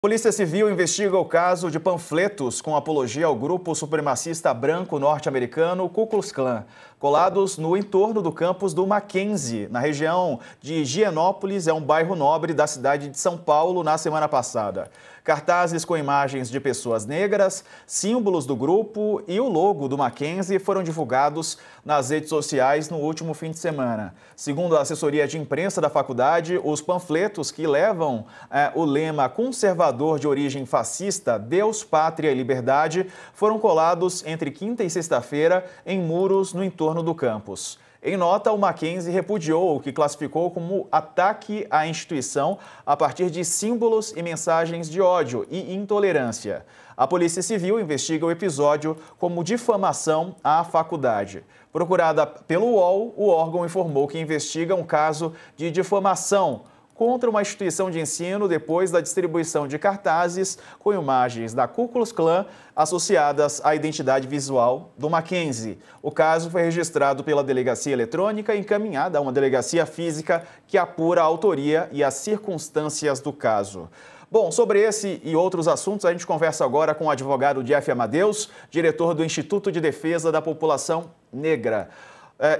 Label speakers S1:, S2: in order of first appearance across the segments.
S1: Polícia Civil investiga o caso de panfletos com apologia ao grupo supremacista branco norte-americano Ku Klux Klan, colados no entorno do campus do Mackenzie, na região de Higienópolis, é um bairro nobre da cidade de São Paulo, na semana passada. Cartazes com imagens de pessoas negras, símbolos do grupo e o logo do Mackenzie foram divulgados nas redes sociais no último fim de semana. Segundo a assessoria de imprensa da faculdade, os panfletos que levam o lema conservador de origem fascista, Deus, Pátria e Liberdade, foram colados entre quinta e sexta-feira em muros no entorno do campus. Em nota, o Mackenzie repudiou o que classificou como ataque à instituição a partir de símbolos e mensagens de ódio e intolerância. A Polícia Civil investiga o episódio como difamação à faculdade. Procurada pelo UOL, o órgão informou que investiga um caso de difamação contra uma instituição de ensino depois da distribuição de cartazes com imagens da Ku Klux Klan associadas à identidade visual do Mackenzie. O caso foi registrado pela delegacia eletrônica e encaminhado a uma delegacia física que apura a autoria e as circunstâncias do caso. Bom, sobre esse e outros assuntos, a gente conversa agora com o advogado Jeff Amadeus, diretor do Instituto de Defesa da População Negra.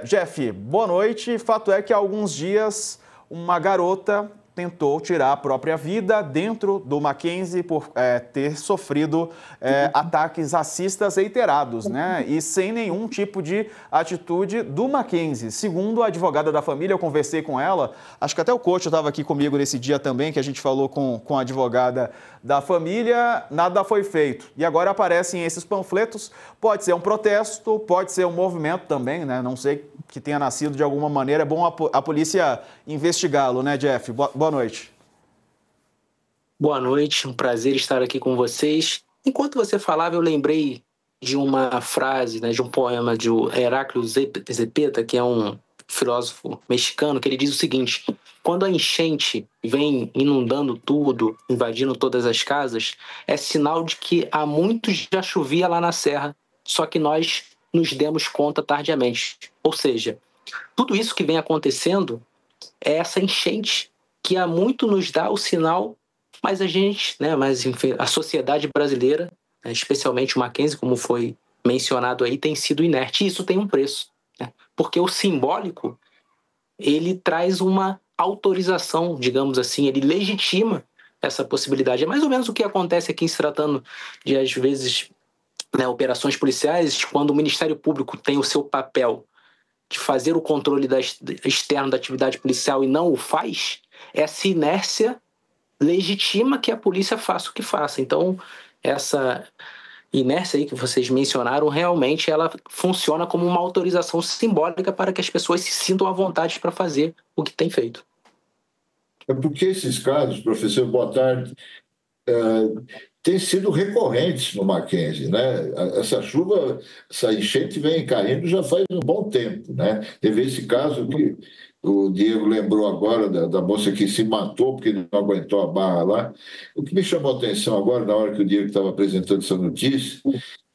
S1: Jeff, boa noite. Fato é que há alguns dias uma garota tentou tirar a própria vida dentro do Mackenzie por ter sofrido ataques racistas reiterados, né? E sem nenhum tipo de atitude do Mackenzie. Segundo a advogada da família, eu conversei com ela, acho que até o coach estava aqui comigo nesse dia também, que a gente falou com a advogada da família, nada foi feito. E agora aparecem esses panfletos, pode ser um protesto, pode ser um movimento também, né? Não sei, que tenha nascido de alguma maneira. É bom a polícia investigá-lo, né, Jeff? Boa noite.
S2: Boa noite, um prazer estar aqui com vocês. Enquanto você falava, eu lembrei de uma frase, né, de um poema de Heraclio Zepeta, que é um filósofo mexicano, que ele diz o seguinte: quando a enchente vem inundando tudo, invadindo todas as casas, é sinal de que há muito já chovia lá na serra, só que nós nos demos conta tardiamente. Ou seja, tudo isso que vem acontecendo é essa enchente que há muito nos dá o sinal, mas a gente, né, mas enfim, a sociedade brasileira, especialmente o Mackenzie, como foi mencionado aí, tem sido inerte. E isso tem um preço, né? Porque o simbólico, ele traz uma autorização, digamos assim, ele legitima essa possibilidade. É mais ou menos o que acontece aqui se tratando de, às vezes, né, operações policiais, quando o Ministério Público tem o seu papel de fazer o controle externo da atividade policial e não o faz, essa inércia legitima que a polícia faça o que faça. Então, essa inércia aí que vocês mencionaram, realmente ela funciona como uma autorização simbólica para que as pessoas se sintam à vontade para fazer o que tem feito.
S3: É porque esses casos, professor, boa tarde, têm sido recorrentes no Mackenzie, né? Essa chuva, essa enchente vem caindo já faz um bom tempo, né? Teve esse caso que o Diego lembrou agora da moça que se matou porque não aguentou a barra lá. O que me chamou a atenção agora, na hora que o Diego estava apresentando essa notícia,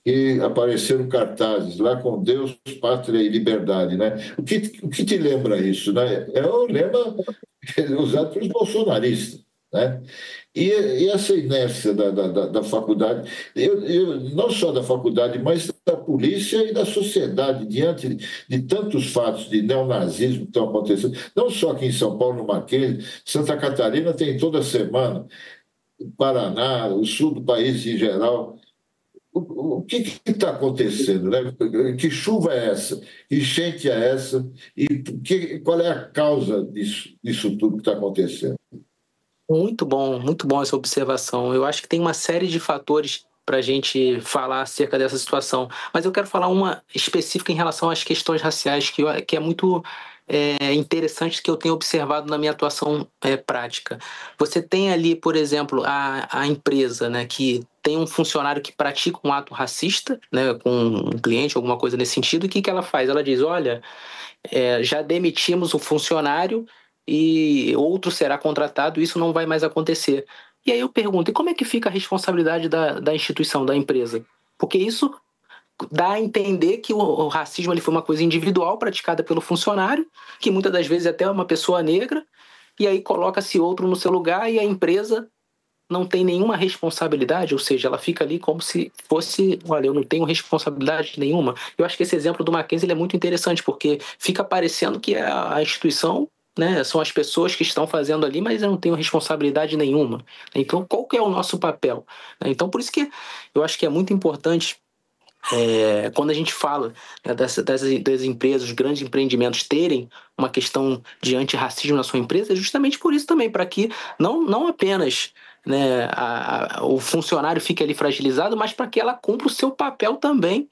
S3: que apareceram cartazes lá com Deus, Pátria e Liberdade, né? O que te lembra isso, né? É o lema usado pelos bolsonaristas, né? E essa inércia da faculdade, não só da faculdade, mas da polícia e da sociedade, diante de tantos fatos de neonazismo que estão acontecendo, não só aqui em São Paulo, no Mackenzie, Santa Catarina tem toda semana, Paraná, o sul do país em geral. O que está acontecendo, né? Que chuva é essa? Que enchente é essa? E qual é a causa disso tudo que está acontecendo?
S2: Muito bom essa observação. Eu acho que tem uma série de fatores para a gente falar acerca dessa situação, mas eu quero falar uma específica em relação às questões raciais, que é muito interessante, que eu tenho observado na minha atuação prática. Você tem ali, por exemplo, a empresa, né, que tem um funcionário que pratica um ato racista, né, com um cliente, alguma coisa nesse sentido, e o que ela faz? Ela diz, olha, já demitimos o funcionário e outro será contratado, isso não vai mais acontecer. E aí eu pergunto, e como é que fica a responsabilidade da instituição, da empresa? Porque isso dá a entender que o racismo ali foi uma coisa individual praticada pelo funcionário, que muitas das vezes até é uma pessoa negra, e aí coloca-se outro no seu lugar e a empresa não tem nenhuma responsabilidade, ou seja, ela fica ali como se fosse, olha, eu não tenho responsabilidade nenhuma. Eu acho que esse exemplo do Mackenzie ele é muito interessante, porque fica parecendo que a instituição, né, são as pessoas que estão fazendo ali, mas eu não tenho responsabilidade nenhuma. Então, qual que é o nosso papel? Então, por isso que eu acho que é muito importante quando a gente fala, né, das empresas, os grandes empreendimentos terem uma questão de antirracismo na sua empresa, é justamente por isso também, para que não apenas, né, o funcionário fique ali fragilizado, mas para que ela cumpra o seu papel também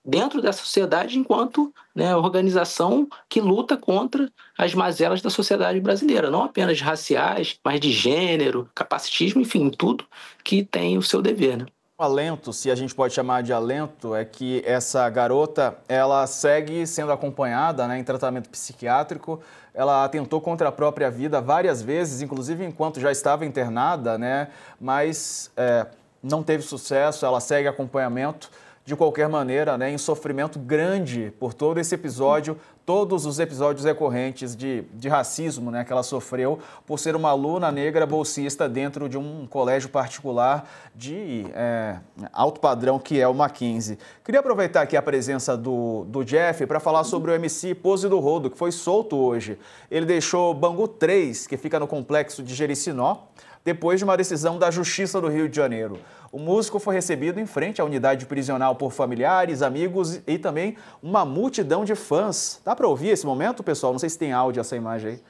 S2: dentro da sociedade enquanto, né, organização que luta contra as mazelas da sociedade brasileira, não apenas raciais, mas de gênero, capacitismo, enfim, tudo que tem o seu dever, né?
S1: Alento, se a gente pode chamar de alento, é que essa garota, ela segue sendo acompanhada, né, em tratamento psiquiátrico. Ela atentou contra a própria vida várias vezes, inclusive enquanto já estava internada, né, mas não teve sucesso. Ela segue acompanhamento de qualquer maneira, né, em sofrimento grande por todo esse episódio, todos os episódios recorrentes de racismo, né, que ela sofreu por ser uma aluna negra bolsista dentro de um colégio particular de alto padrão, que é o Mackenzie. Queria aproveitar aqui a presença do Jeff para falar sobre o MC Pose do Rodo, que foi solto hoje. Ele deixou Bangu 3, que fica no complexo de Jericinó, depois de uma decisão da Justiça do Rio de Janeiro. O músico foi recebido em frente à unidade prisional por familiares, amigos e também uma multidão de fãs. Dá para ouvir esse momento, pessoal? Não sei se tem áudio essa imagem aí.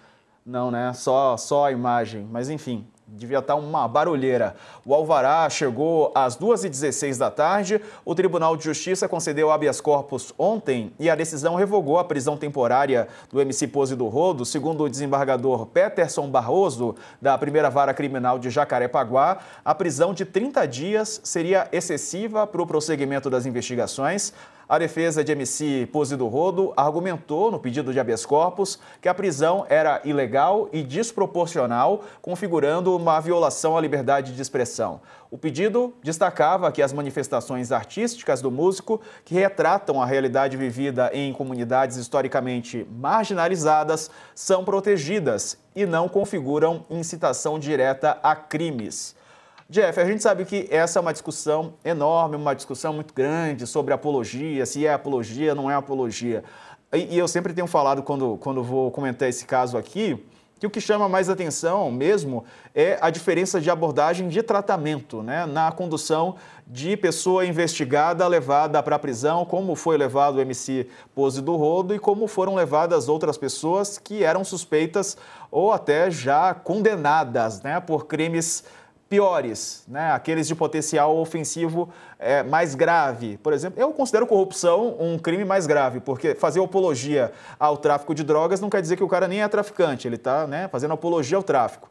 S1: Não, né? Só a imagem. Mas, enfim, devia estar uma barulheira. O alvará chegou às 2h16 da tarde. O Tribunal de Justiça concedeu habeas corpus ontem e a decisão revogou a prisão temporária do MC Pose do Rodo. Segundo o desembargador Peterson Barroso, da primeira vara criminal de Jacarepaguá, a prisão de 30 dias seria excessiva para o prosseguimento das investigações. A defesa de MC Pose do Rodo argumentou no pedido de habeas corpus que a prisão era ilegal e desproporcional, configurando uma violação à liberdade de expressão. O pedido destacava que as manifestações artísticas do músico, que retratam a realidade vivida em comunidades historicamente marginalizadas, são protegidas e não configuram incitação direta a crimes. Jeff, a gente sabe que essa é uma discussão enorme, uma discussão muito grande sobre apologia, se é apologia, não é apologia. E eu sempre tenho falado, quando vou comentar esse caso aqui, que o que chama mais atenção mesmo é a diferença de abordagem de tratamento, né, na condução de pessoa investigada levada para a prisão, como foi levado o MC Pose do Rodo e como foram levadas outras pessoas que eram suspeitas ou até já condenadas, né, por crimes piores, né? Aqueles de potencial ofensivo mais grave. Por exemplo, eu considero corrupção um crime mais grave, porque fazer apologia ao tráfico de drogas não quer dizer que o cara nem é traficante, ele está, né, fazendo apologia ao tráfico.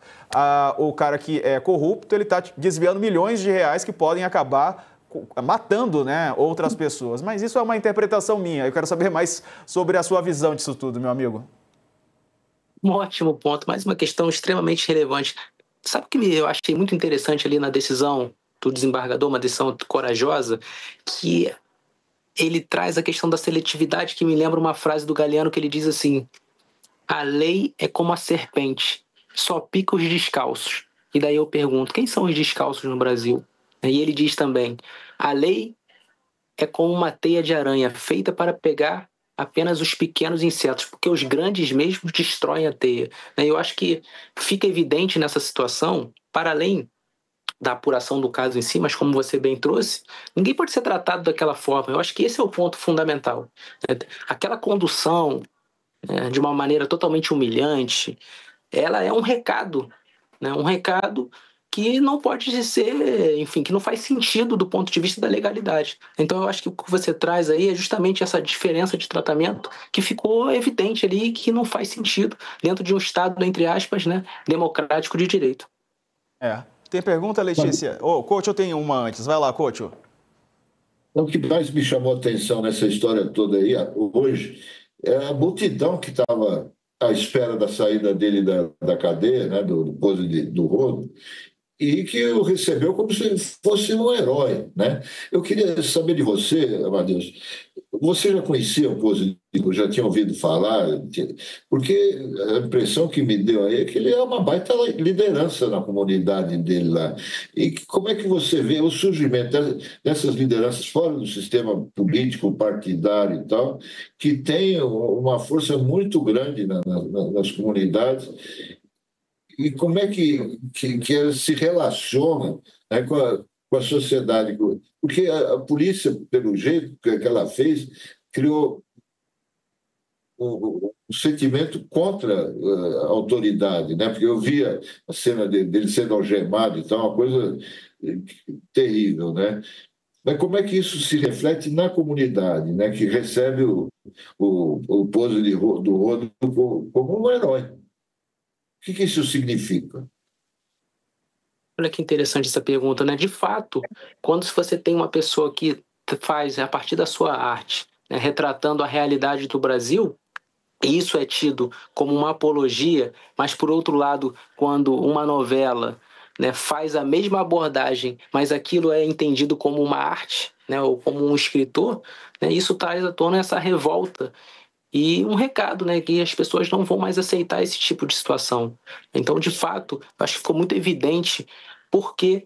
S1: O cara que é corrupto, ele está desviando milhões de reais que podem acabar matando, né, outras pessoas. Mas isso é uma interpretação minha. Eu quero saber mais sobre a sua visão disso tudo, meu amigo.
S2: Um ótimo ponto, mais uma questão extremamente relevante. Sabe o que eu achei muito interessante ali na decisão do desembargador, uma decisão corajosa, que ele traz a questão da seletividade, que me lembra uma frase do Galeano que ele diz assim: a lei é como a serpente, só pica os descalços. E daí eu pergunto, quem são os descalços no Brasil? E ele diz também, a lei é como uma teia de aranha feita para pegar apenas os pequenos insetos, porque os grandes mesmo destroem a teia. Eu acho que fica evidente nessa situação, para além da apuração do caso em si, mas como você bem trouxe, ninguém pode ser tratado daquela forma. Eu acho que esse é o ponto fundamental. Aquela condução, de uma maneira totalmente humilhante, ela é um recado, um recado que não pode ser, enfim, que não faz sentido do ponto de vista da legalidade. Então eu acho que o que você traz aí é justamente essa diferença de tratamento que ficou evidente ali, que não faz sentido dentro de um Estado, entre aspas, democrático de direito.
S1: Tem pergunta, Letícia? Coach, eu tenho uma antes. Vai lá, Coach.
S3: O que mais me chamou a atenção nessa história toda aí, hoje, é a multidão que estava à espera da saída dele da cadeia, né, do Pose do Rodo. e que o recebeu como se fosse um herói, né? Eu queria saber de você, Amadeus, você já conhecia o Pose, já tinha ouvido falar? Porque a impressão que me deu aí é que ele é uma baita liderança na comunidade dele lá. E como é que você vê o surgimento dessas lideranças fora do sistema político, partidário e tal, que tem uma força muito grande nas comunidades? E como é que elas se relacionam, né, com a sociedade? Porque a polícia, pelo jeito que ela fez, criou um sentimento contra a autoridade, né? Porque eu via a cena dele sendo algemado e tal, uma coisa terrível, né? Mas como é que isso se reflete na comunidade, né? Que recebe o Pose do Rodo como um herói? O que isso significa?
S2: Olha que interessante essa pergunta, né? De fato, quando você tem uma pessoa que faz, a partir da sua arte, né, retratando a realidade do Brasil, e isso é tido como uma apologia, mas, por outro lado, quando uma novela, né, faz a mesma abordagem, mas aquilo é entendido como uma arte, né, ou como um escritor, né, isso traz à tona essa revolta e um recado, né, que as pessoas não vão mais aceitar esse tipo de situação. Então, de fato, acho que ficou muito evidente por que,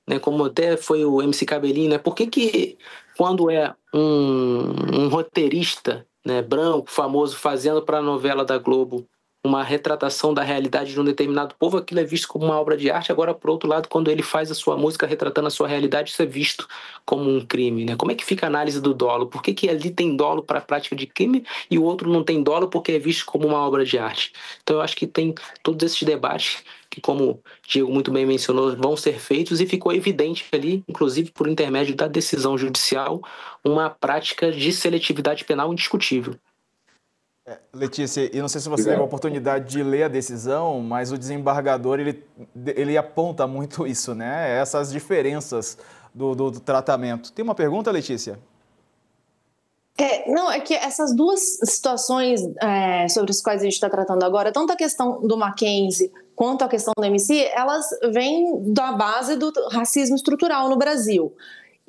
S2: né, como até foi o MC Cabelinho, né, por que quando é um roteirista, né, branco, famoso, fazendo para a novela da Globo uma retratação da realidade de um determinado povo, aquilo é visto como uma obra de arte. Agora, por outro lado, quando ele faz a sua música retratando a sua realidade, isso é visto como um crime, né? Como é que fica a análise do dolo? Por que ali tem dolo para a prática de crime e o outro não tem dolo porque é visto como uma obra de arte? Então, eu acho que tem todos esses debates que, como o Diego muito bem mencionou, vão ser feitos, e ficou evidente ali, inclusive por intermédio da decisão judicial, uma prática de seletividade penal indiscutível.
S1: Letícia, e não sei se você teve a
S3: Obrigado.
S1: oportunidade de ler a decisão, mas o desembargador, ele aponta muito isso, né? Essas diferenças do tratamento. Tem uma pergunta, Letícia?
S4: Não, é que essas duas situações sobre as quais a gente está tratando agora, tanto a questão do Mackenzie quanto a questão do MC, elas vêm da base do racismo estrutural no Brasil.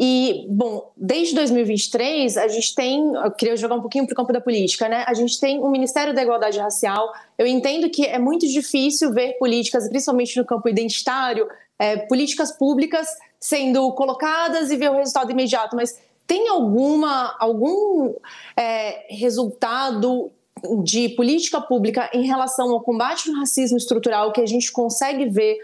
S4: E, bom, desde 2023, a gente tem, eu queria jogar um pouquinho para o campo da política, né? A gente tem o Ministério da Igualdade Racial. Eu entendo que é muito difícil ver políticas, principalmente no campo identitário, políticas públicas sendo colocadas e ver o resultado imediato, mas tem algum resultado de política pública em relação ao combate ao racismo estrutural que a gente consegue ver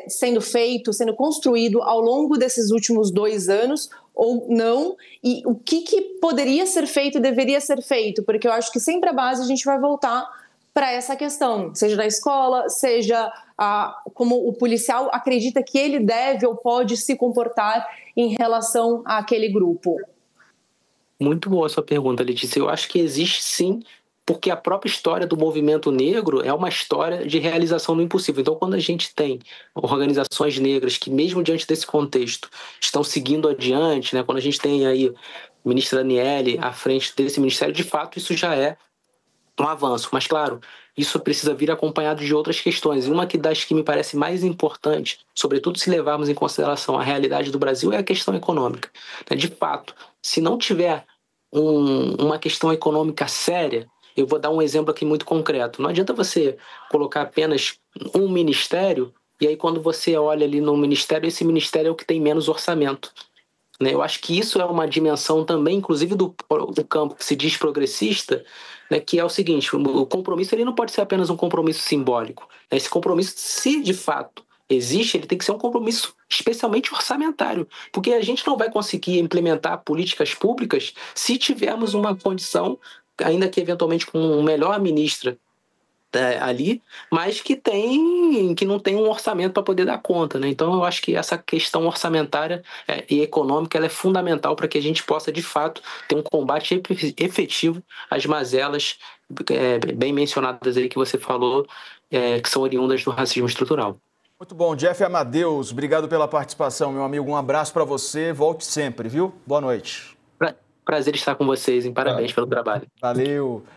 S4: sendo feito, sendo construído ao longo desses últimos 2 anos, ou não? E o que poderia ser feito e deveria ser feito? Porque eu acho que sempre a base a gente vai voltar para essa questão, seja na escola, seja como o policial acredita que ele deve ou pode se comportar em relação àquele grupo.
S2: Muito boa a sua pergunta, Letícia. Eu acho que existe sim, porque a própria história do movimento negro é uma história de realização do impossível. Então, quando a gente tem organizações negras que, mesmo diante desse contexto, estão seguindo adiante, né? Quando a gente tem aí a ministra Aniele à frente desse ministério, de fato, isso já é um avanço. Mas, claro, isso precisa vir acompanhado de outras questões. E uma das que me parece mais importante, sobretudo se levarmos em consideração a realidade do Brasil, é a questão econômica. De fato, se não tiver uma questão econômica séria, eu vou dar um exemplo aqui muito concreto. Não adianta você colocar apenas um ministério e aí quando você olha ali no ministério, esse ministério é o que tem menos orçamento. Eu acho que isso é uma dimensão também, inclusive do campo que se diz progressista, né, que é o seguinte: o compromisso ele não pode ser apenas um compromisso simbólico. Esse compromisso, se de fato existe, ele tem que ser um compromisso especialmente orçamentário, porque a gente não vai conseguir implementar políticas públicas se tivermos uma condição, ainda que eventualmente com uma melhor ministra ali, mas que não tem um orçamento para poder dar conta, né? Então eu acho que essa questão orçamentária e econômica ela é fundamental para que a gente possa de fato ter um combate efetivo às mazelas bem mencionadas aí que você falou, que são oriundas do racismo estrutural.
S1: Muito bom, Jeff Amadeus, obrigado pela participação, meu amigo, um abraço para você, volte sempre, viu? Boa noite.
S2: Prazer estar com vocês, parabéns pelo trabalho.
S1: Valeu.